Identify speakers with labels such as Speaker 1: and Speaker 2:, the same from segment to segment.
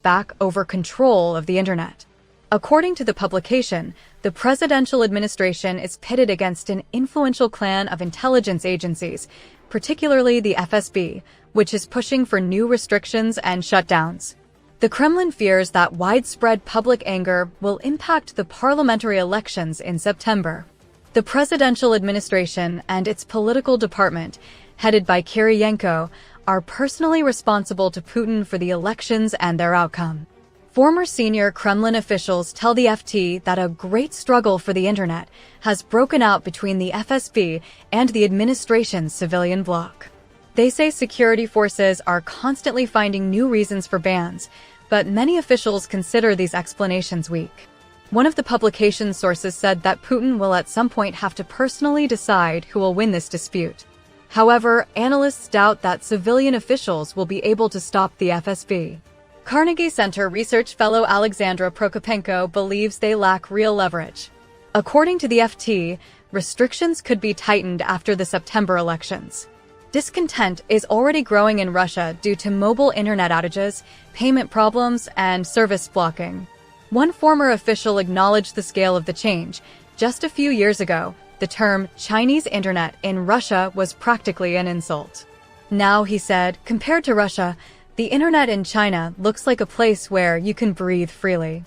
Speaker 1: back over control of the internet. According to the publication, the presidential administration is pitted against an influential clan of intelligence agencies, particularly the FSB, which is pushing for new restrictions and shutdowns. The Kremlin fears that widespread public anger will impact the parliamentary elections in September. The presidential administration and its political department, headed by Kiriyenko, are personally responsible to Putin for the elections and their outcome. Former senior Kremlin officials tell the FT that a great struggle for the internet has broken out between the FSB and the administration's civilian bloc. They say security forces are constantly finding new reasons for bans, but many officials consider these explanations weak. One of the publication's sources said that Putin will at some point have to personally decide who will win this dispute. However, analysts doubt that civilian officials will be able to stop the FSB. Carnegie Center research fellow Alexandra Prokopenko believes they lack real leverage. According to the FT, restrictions could be tightened after the September elections. Discontent is already growing in Russia due to mobile internet outages, payment problems, and service blocking. One former official acknowledged the scale of the change. Just a few years ago, the term Chinese internet in Russia was practically an insult. Now, he said, compared to Russia, the internet in China looks like a place where you can breathe freely.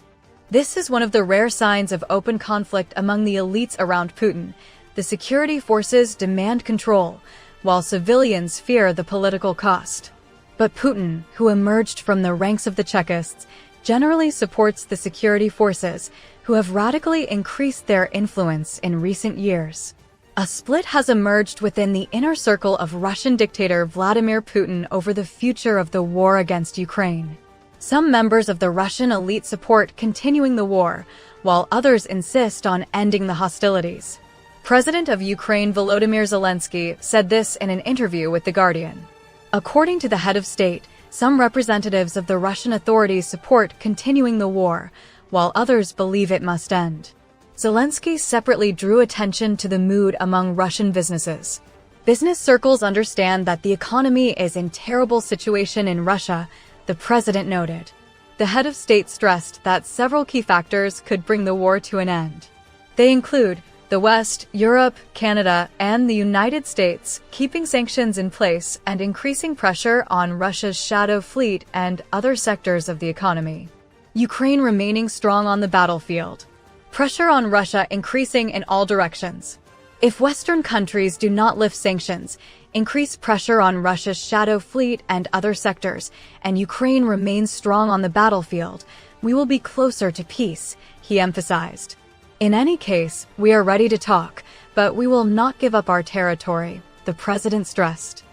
Speaker 1: This is one of the rare signs of open conflict among the elites around Putin. The security forces demand control, while civilians fear the political cost. But Putin, who emerged from the ranks of the Chekists, generally supports the security forces, who have radically increased their influence in recent years. A split has emerged within the inner circle of Russian dictator Vladimir Putin over the future of the war against Ukraine. Some members of the Russian elite support continuing the war, while others insist on ending the hostilities. President of Ukraine Volodymyr Zelensky said this in an interview with The Guardian. According to the head of state, some representatives of the Russian authorities support continuing the war, while others believe it must end. Zelensky separately drew attention to the mood among Russian businesses. Business circles understand that the economy is in terrible situation in Russia, the president noted. The head of state stressed that several key factors could bring the war to an end. They include the West, Europe, Canada, and the United States keeping sanctions in place and increasing pressure on Russia's shadow fleet and other sectors of the economy. Ukraine remaining strong on the battlefield. Pressure on Russia increasing in all directions. If Western countries do not lift sanctions, increase pressure on Russia's shadow fleet and other sectors, and Ukraine remains strong on the battlefield, we will be closer to peace, he emphasized. In any case, we are ready to talk, but we will not give up our territory, the president stressed.